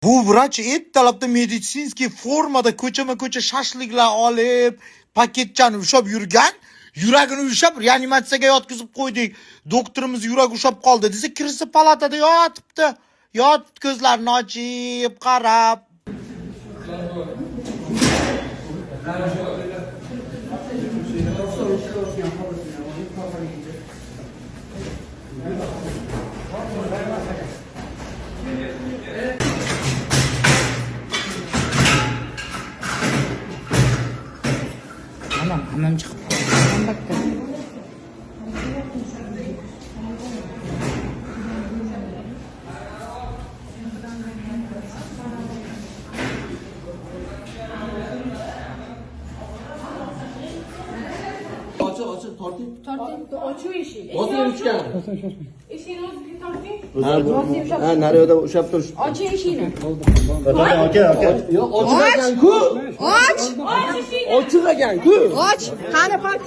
Bu vrach ertalabda meditsinskiy formada ko'chama-ko'cha shashliklar olib, paketchani ushab yurgan, yuragini ushab reanimatsiyaga yotqizib qo'ydik. Doktorimiz yuragi ushab qoldi desa, kirsa palatada yotibdi. Yotibdi ko'zlarini ochib, qarab. Hammam chiqib qoldi. Albatta. Açı tortip. Tortib ochuv eshik. Bosib uchgan. Eshikni o'ziga torting. Ha, naryoqda ushab turish. Oching eshikni. Aka. Yo'q, ochiq ekan-ku. Och! Och eshikni. Ochiq ekan-ku. Och! Qani qoch.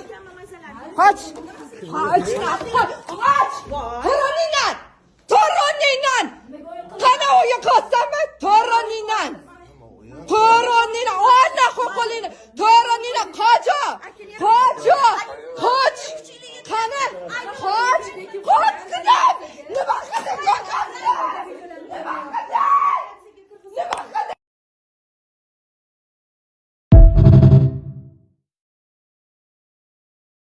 Qoch. Qoch. Och!